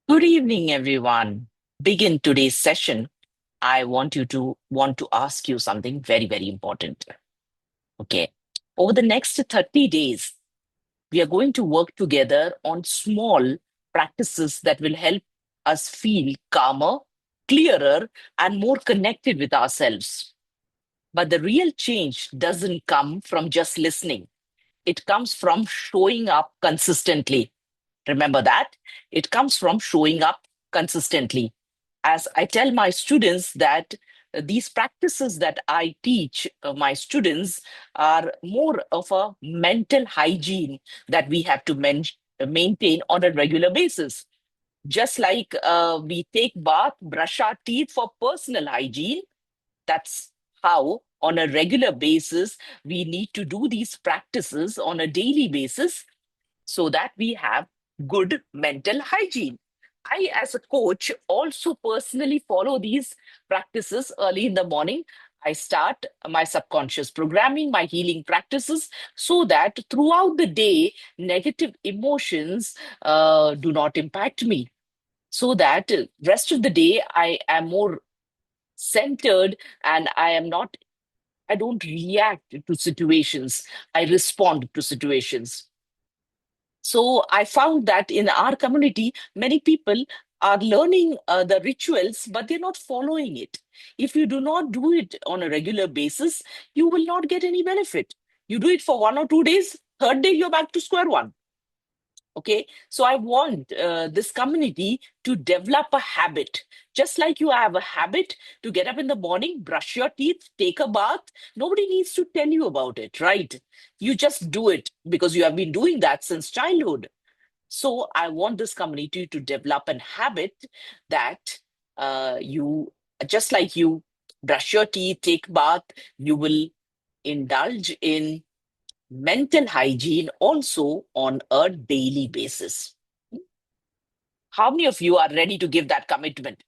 Good evening, everyone. Begin today's session. I want to ask you something very, very important. Okay. Over the next 30 days, we are going to work together on small practices that will help us feel calmer, clearer, and more connected with ourselves. But the real change doesn't come from just listening. It comes from showing up consistently. Remember that? It comes from showing up consistently. As I tell my students that these practices that I teach my students are more of a mental hygiene that we have to maintain on a regular basis. Just like we take bath, brush our teeth for personal hygiene, that's how on a regular basis we need to do these practices on a daily basis so that we have good mental hygiene. I, as a coach, also personally follow these practices early in the morning. I start my subconscious programming, my healing practices, so that throughout the day, negative emotions do not impact me. So that rest of the day, I am more centered and I don't react to situations. I respond to situations. So I found that in our community, many people are learning the rituals, but they're not following it. If you do not do it on a regular basis, you will not get any benefit. You do it for 1 or 2 days, third day, you're back to square one. Okay, so I want this community to develop a habit. Just like you have a habit to get up in the morning, brush your teeth, take a bath. Nobody needs to tell you about it, right? You just do it because you have been doing that since childhood. So I want this community to develop an habit that you, just like you brush your teeth, take bath, you will indulge in mental hygiene also on a daily basis. How many of you are ready to give that commitment?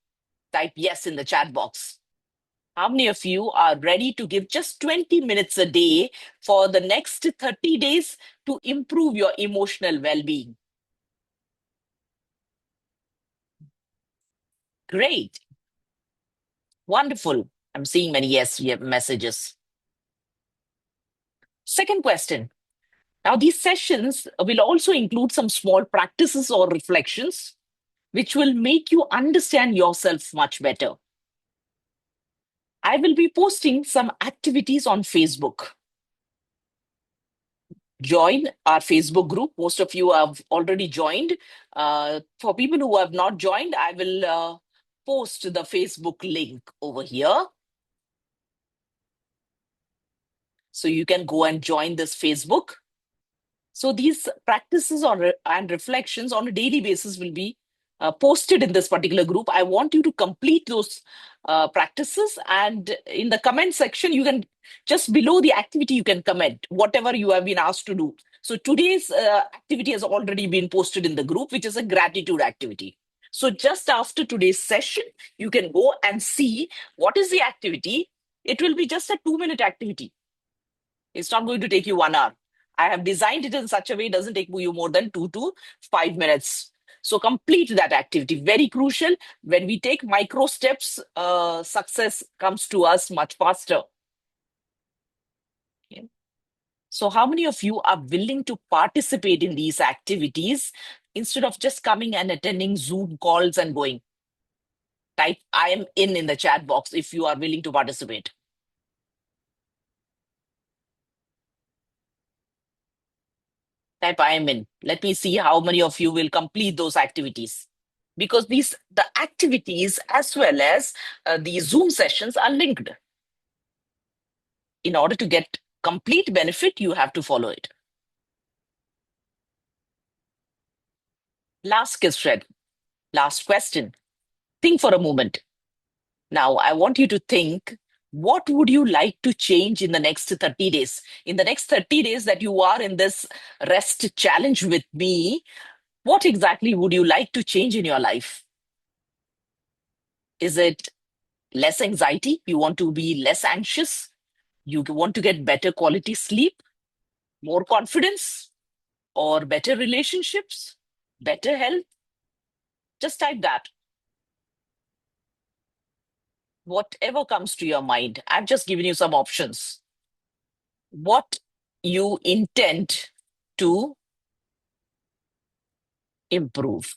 Type yes in the chat box. How many of you are ready to give just 20 minutes a day for the next 30 days to improve your emotional well being? Great. Wonderful. I'm seeing many yes messages. Second question. Now, these sessions will also include some small practices or reflections which will make you understand yourself much better. I will be posting some activities on Facebook. Join our Facebook group. Most of you have already joined. For people who have not joined, I will post the Facebook link over here. So you can go and join this Facebook. So these practices and reflections on a daily basis will be posted in this particular group. I want you to complete those practices, and in the comment section, you can just below the activity, you can comment whatever you have been asked to do. So today's activity has already been posted in the group, which is a gratitude activity. So just after today's session, you can go and see what is the activity. It will be just a 2-minute activity. It's not going to take you 1 hour. I have designed it in such a way it doesn't take you more than 2 to 5 minutes. So complete that activity. Very crucial. When we take micro steps, success comes to us much faster. Okay. So how many of you are willing to participate in these activities instead of just coming and attending Zoom calls and going? Type I am in the chat box if you are willing to participate. Type I am in. Let me see how many of you will complete those activities. Because the activities as well as the Zoom sessions are linked. In order to get complete benefit, you have to follow it. Last question. Last question. Think for a moment. Now, I want you to think, what would you like to change in the next 30 days? In the next 30 days that you are in this rest challenge with me, what exactly would you like to change in your life? Is it less anxiety? You want to be less anxious? You want to get better quality sleep, more confidence, or better relationships, better health? Just type that. Whatever comes to your mind. I've just given you some options. What you intend to improve.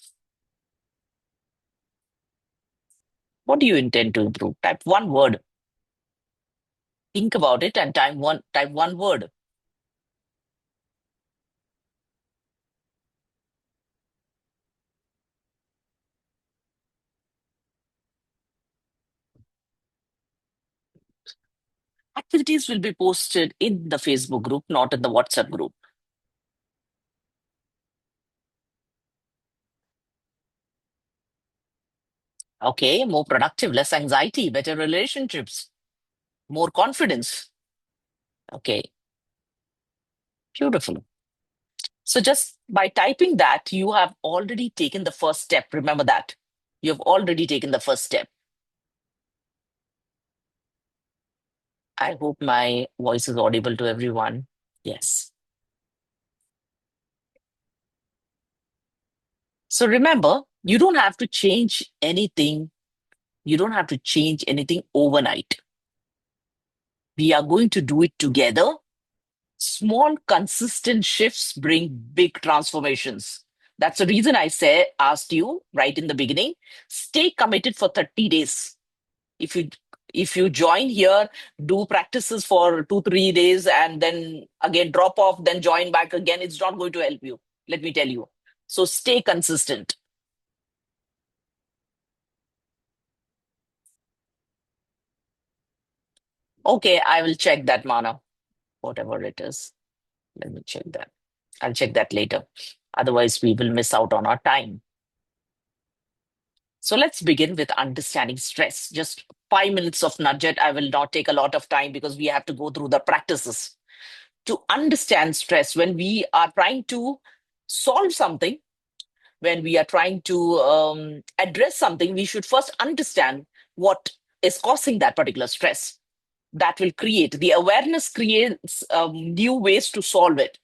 What do you intend to improve? Type one word. Think about it and type one word. Activities will be posted in the Facebook group, not in the WhatsApp group. Okay, more productive, less anxiety, better relationships, more confidence. Okay, beautiful. So just by typing that, you have already taken the first step. Remember that. You have already taken the first step. I hope my voice is audible to everyone. Yes. So remember, you don't have to change anything. You don't have to change anything overnight. We are going to do it together. Small, consistent shifts bring big transformations. That's the reason asked you right in the beginning, stay committed for 30 days. If you if you join here, do practices for 2, 3 days, and then again drop off, then join back again, it's not going to help you. Let me tell you. So stay consistent. Okay, I will check that, Mana, whatever it is. Let me check that. I'll check that later. Otherwise, we will miss out on our time. So let's begin with understanding stress. Just 5 minutes of nudget. I will not take a lot of time because we have to go through the practices. To understand stress, when we are trying to solve something, when we are trying to address something, we should first understand what is causing that particular stress. That will create the awareness, creates new ways to solve it.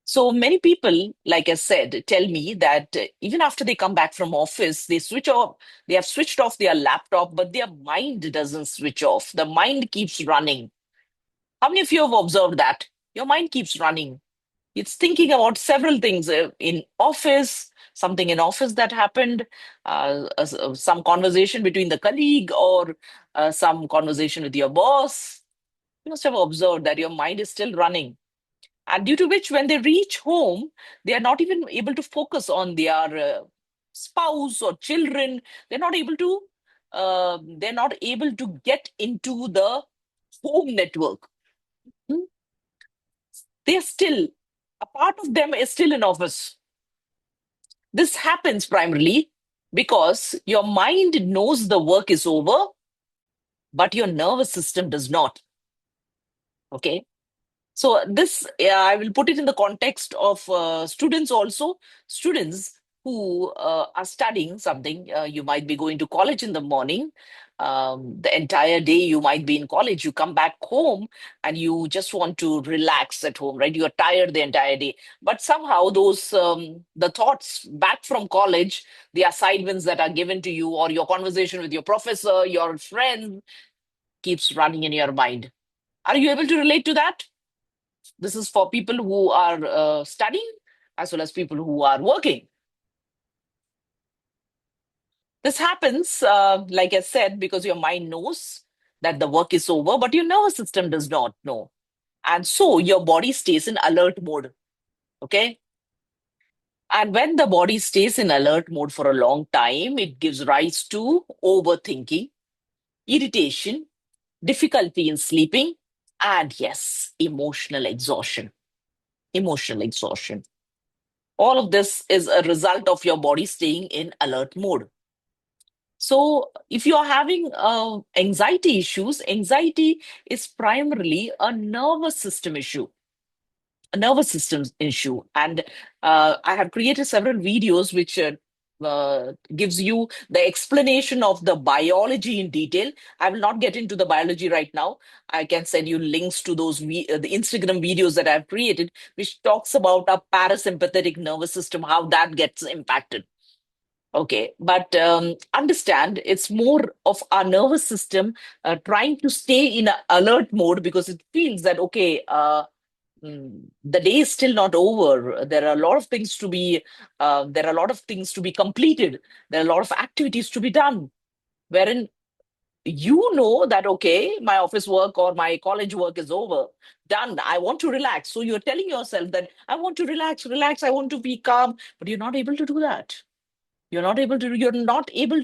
So many people, like I said, tell me that even after they come back from office, they have switched off their laptop, but their mind doesn't switch off. The mind keeps running. How many of you have observed that? Your mind keeps running. It's thinking about several things in office, something in office that happened, some conversation between the colleague, or some conversation with your boss. You must have observed that your mind is still running. And due to which, when they reach home, they are not even able to focus on their spouse or children. They're not able to. They're not able to get into the home network. Hmm? They're still a part of them is still in office. This happens primarily because your mind knows the work is over, but your nervous system does not. Okay. So this, I will put it in the context of students also. Students who are studying something, you might be going to college in the morning. The entire day you might be in college. You come back home and you just want to relax at home, right? You're tired the entire day, but somehow those the thoughts back from college, the assignments that are given to you, or your conversation with your professor, your friend, keeps running in your mind. Are you able to relate to that? This is for people who are studying as well as people who are working. This happens, like I said, because your mind knows that the work is over, but your nervous system does not know. And so your body stays in alert mode. Okay. And when the body stays in alert mode for a long time, it gives rise to overthinking, irritation, difficulty in sleeping, and yes, emotional exhaustion. Emotional exhaustion. All of this is a result of your body staying in alert mode. So, if you're having anxiety issues, anxiety is primarily a nervous system issue, a nervous system issue. And I have created several videos which gives you the explanation of the biology in detail. I will not get into the biology right now. I can send you links to the Instagram videos that I've created, which talks about our parasympathetic nervous system, how that gets impacted. Okay, but understand it's more of our nervous system trying to stay in a alert mode because it feels that, okay, the day is still not over. There are a lot of things to be, there are a lot of things to be completed. There are a lot of activities to be done. Wherein you know that, okay, my office work or my college work is over, done. I want to relax. So you're telling yourself that I want to relax, relax. I want to be calm, but you're not able to do that. You're not able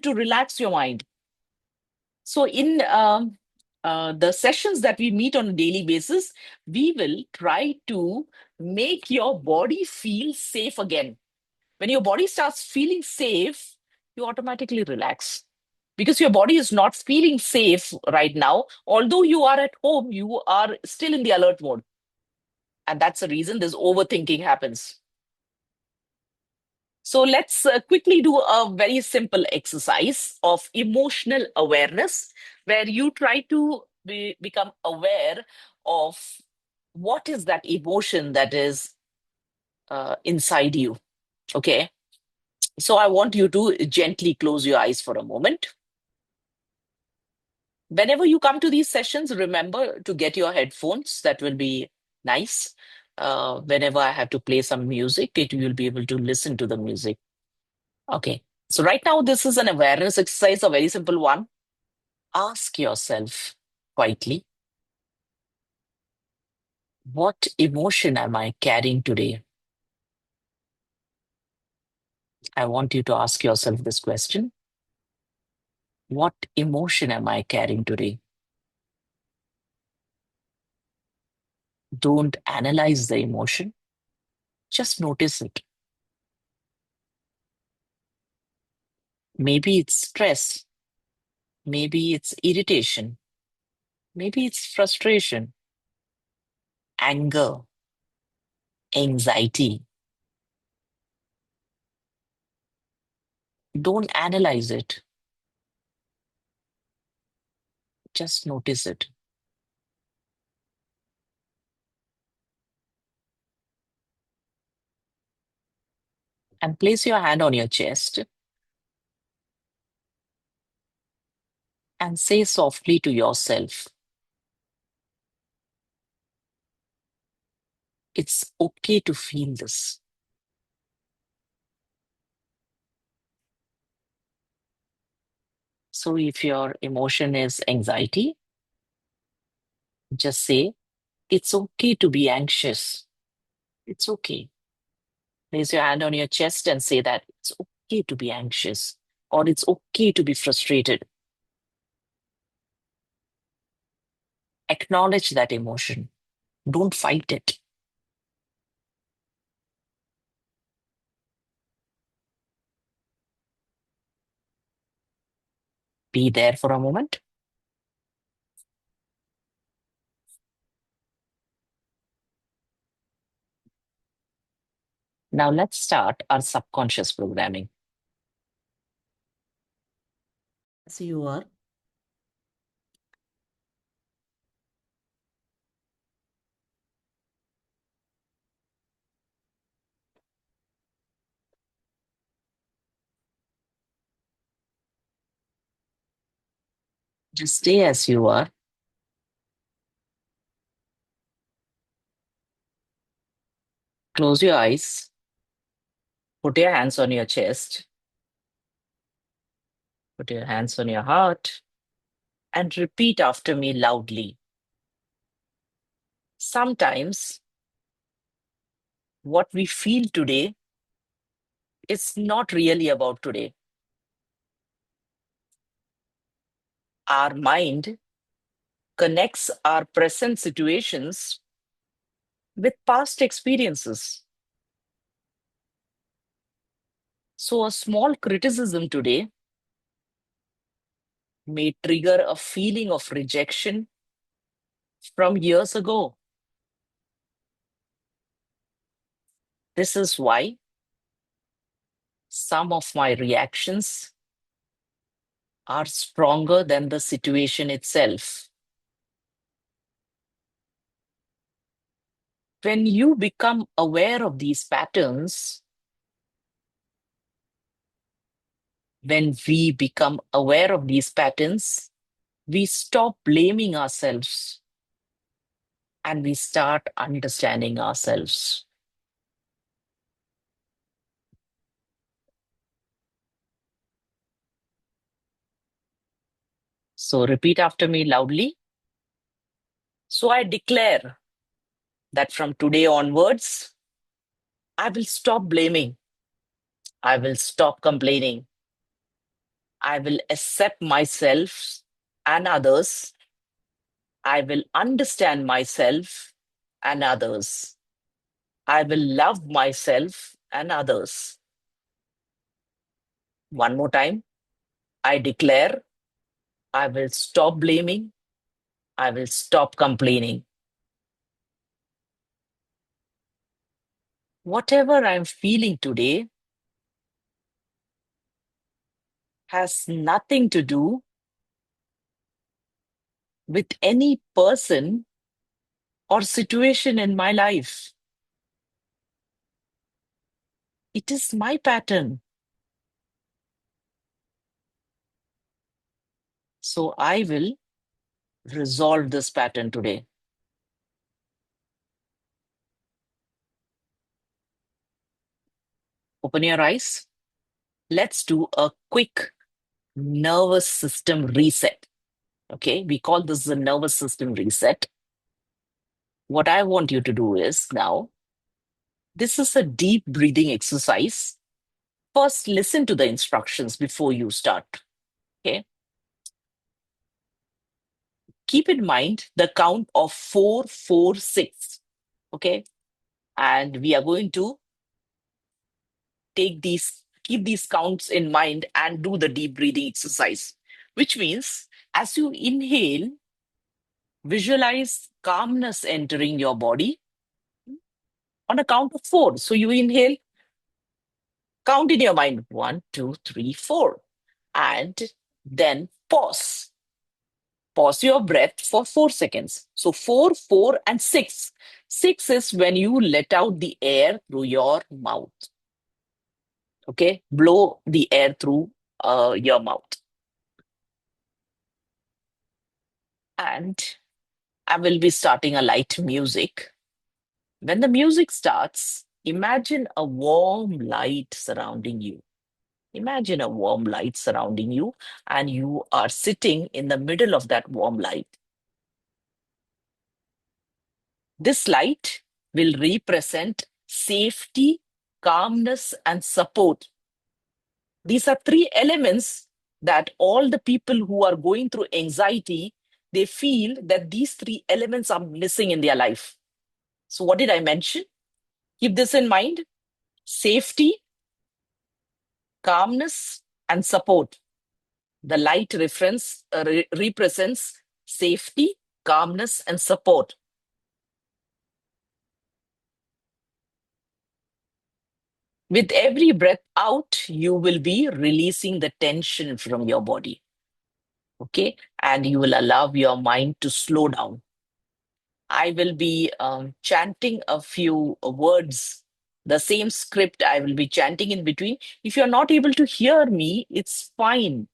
to relax your mind. So in the sessions that we meet on a daily basis, we will try to make your body feel safe again. When your body starts feeling safe, you automatically relax because your body is not feeling safe right now. Although you are at home, you are still in the alert mode. And that's the reason this overthinking happens. So let's quickly do a very simple exercise of emotional awareness where you try to become aware of what is that emotion that is inside you. Okay. So I want you to gently close your eyes for a moment. Whenever you come to these sessions, remember to get your headphones. That will be nice. Whenever I have to play some music, you'll be able to listen to the music. Okay. So right now, this is an awareness exercise, a very simple one. Ask yourself quietly, what emotion am I carrying today? I want you to ask yourself this question. What emotion am I carrying today? Don't analyze the emotion, just notice it. Maybe it's stress, maybe it's irritation, maybe it's frustration, anger, anxiety. Don't analyze it, just notice it. And place your hand on your chest and say softly to yourself, it's okay to feel this. So if your emotion is anxiety, just say, it's okay to be anxious. It's okay. Place your hand on your chest and say that it's okay to be anxious or it's okay to be frustrated. Acknowledge that emotion. Don't fight it. Be there for a moment. Now let's start our subconscious programming. As you are, just stay as you are. Close your eyes. Put your hands on your chest. Put your hands on your heart and repeat after me loudly. Sometimes what we feel today is not really about today. Our mind connects our present situations with past experiences. So, a small criticism today may trigger a feeling of rejection from years ago. This is why some of my reactions are stronger than the situation itself. When you become aware of these patterns, When we become aware of these patterns, we stop blaming ourselves and we start understanding ourselves. So repeat after me loudly. So I declare that from today onwards, I will stop blaming. I will stop complaining. I will accept myself and others. I will understand myself and others. I will love myself and others. One more time. I declare I will stop blaming. I will stop complaining. Whatever I'm feeling today has nothing to do with any person or situation in my life. It is my pattern. So I will resolve this pattern today. Open your eyes. Let's do a quick nervous system reset. Okay, we call this the nervous system reset. What I want you to do is now, this is a deep breathing exercise. First, listen to the instructions before you start. Okay, keep in mind the count of 4, 4, 6. Okay, and we are going to keep these counts in mind and do the deep breathing exercise, which means as you inhale, visualize calmness entering your body on a count of 4. So you inhale, count in your mind 1, 2, 3, 4, and then pause. Pause your breath for 4 seconds. So 4, 4, and 6. 6 is when you let out the air through your mouth. Okay, blow the air through your mouth. And I will be starting a light music. When the music starts, imagine a warm light surrounding you. Imagine a warm light surrounding you, and you are sitting in the middle of that warm light. This light will represent safety, calmness, and support. These are three elements that all the people who are going through anxiety, they feel that these three elements are missing in their life. So, what did I mention? Keep this in mind: safety, calmness, and support. The light represents safety, calmness, and support. With every breath out, you will be releasing the tension from your body. Okay. And you will allow your mind to slow down. I will be chanting a few words, the same script I will be chanting in between. If you're not able to hear me, it's fine.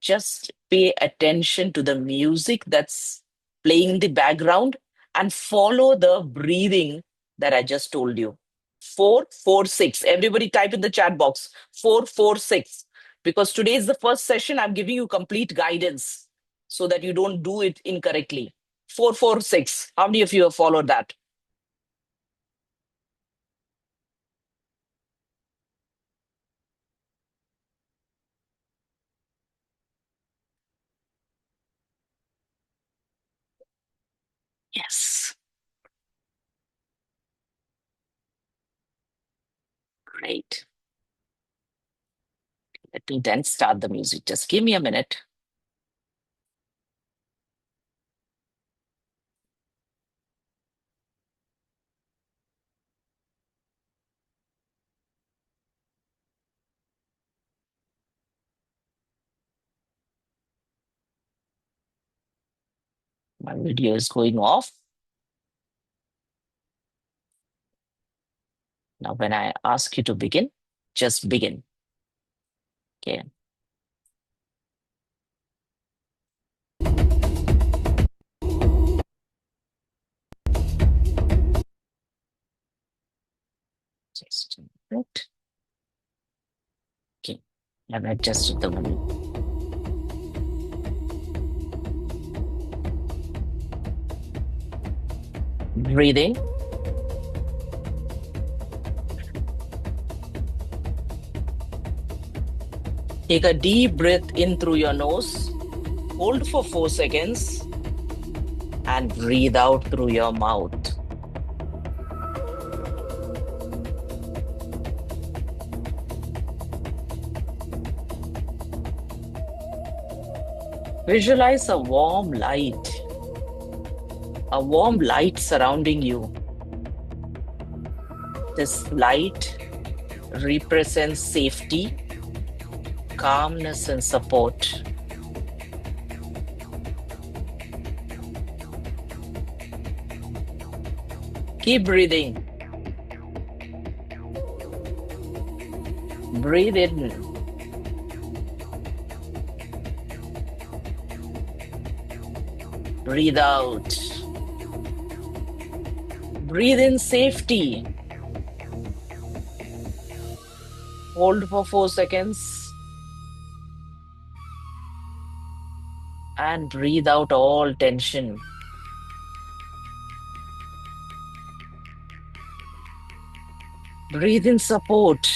Just pay attention to the music that's playing in the background and follow the breathing that I just told you. 4, 4, 6. Everybody type in the chat box 4, 4, 6. Because today is the first session, I'm giving you complete guidance so that you don't do it incorrectly. 4, 4, 6. How many of you have followed that? Yes. Great. Let me then start the music. Just give me a minute. My video is going off. Now, when I ask you to begin, just begin. Okay. Right? Okay. I've adjusted the volume. Breathing. Take a deep breath in through your nose. Hold for 4 seconds and breathe out through your mouth. Visualize a warm light surrounding you. This light represents safety, calmness, and support. Keep breathing. Breathe in. Breathe out. Breathe in safety. Hold for 4 seconds and breathe out all tension. Breathe in support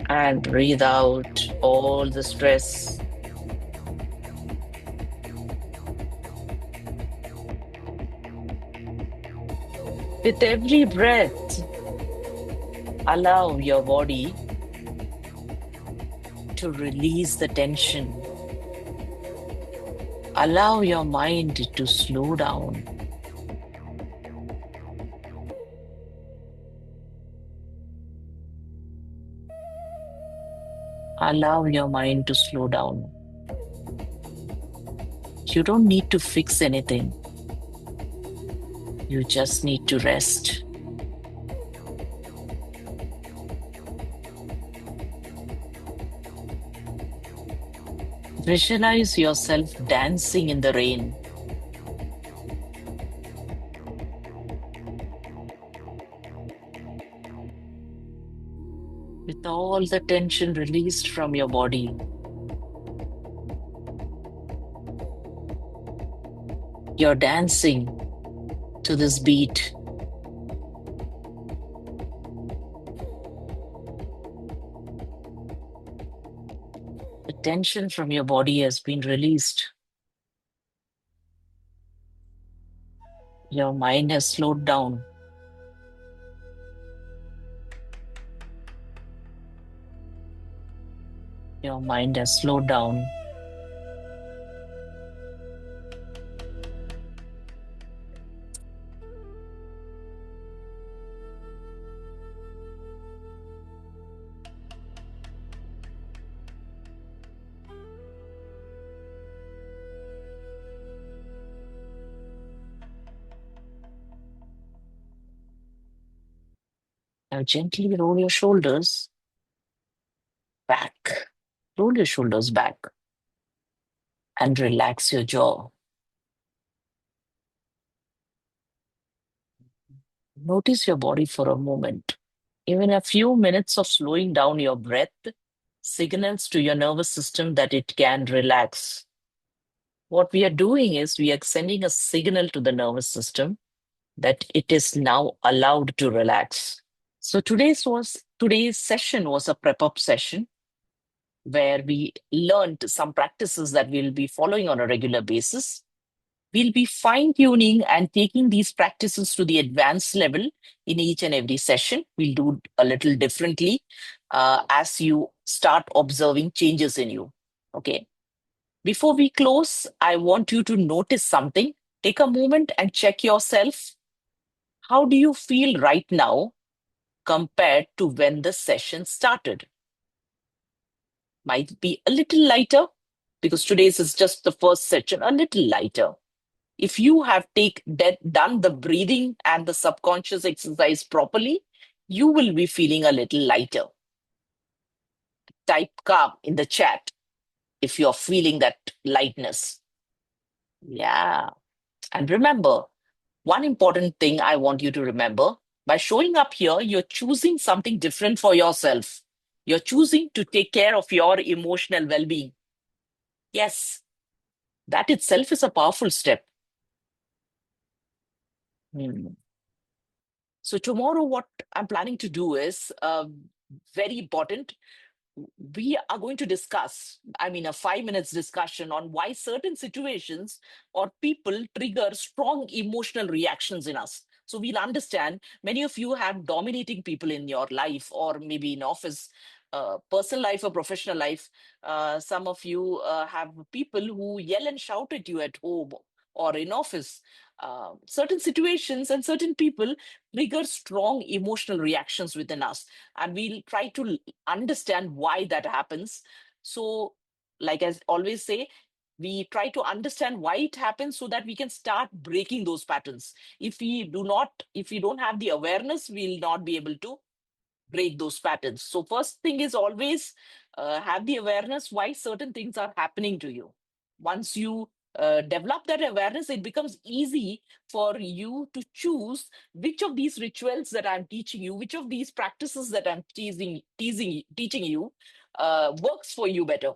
and breathe out all the stress. With every breath, allow your body to release the tension. Allow your mind to slow down. Allow your mind to slow down. You don't need to fix anything. You just need to rest. Visualize yourself dancing in the rain. With all the tension released from your body. You're dancing to this beat. The tension from your body has been released. Your mind has slowed down. Your mind has slowed down. Now gently roll your shoulders back. Roll your shoulders back and relax your jaw. Notice your body for a moment. Even a few minutes of slowing down your breath signals to your nervous system that it can relax. What we are doing is we are sending a signal to the nervous system that it is now allowed to relax. So today's session was a prep up session where we learned some practices that we'll be following on a regular basis. We'll be fine tuning and taking these practices to the advanced level in each and every session. We'll do a little differently as you start observing changes in you. Okay. Before we close, I want you to notice something. Take a moment and check yourself. How do you feel right now compared to when the session started? Might be a little lighter because today's is just the first session, a little lighter. If you have done the breathing and the subconscious exercise properly, you will be feeling a little lighter. Type calm in the chat if you're feeling that lightness. Yeah. And remember, one important thing I want you to remember, by showing up here, you're choosing something different for yourself. You're choosing to take care of your emotional well being. Yes, that itself is a powerful step. Hmm. So, tomorrow, what I'm planning to do is very important. We are going to discuss, I mean, a 5 minutes discussion on why certain situations or people trigger strong emotional reactions in us. So we'll understand many of you have dominating people in your life, or maybe in office, personal life or professional life. Some of you have people who yell and shout at you at home or in office. Certain situations and certain people trigger strong emotional reactions within us, and we'll try to understand why that happens. So, like I always say, we try to understand why it happens so that we can start breaking those patterns. If we don't have the awareness, we'll not be able to break those patterns. So, first thing is always have the awareness why certain things are happening to you. Once you develop that awareness, it becomes easy for you to choose which of these rituals that I'm teaching you, which of these practices that I'm teaching you works for you better.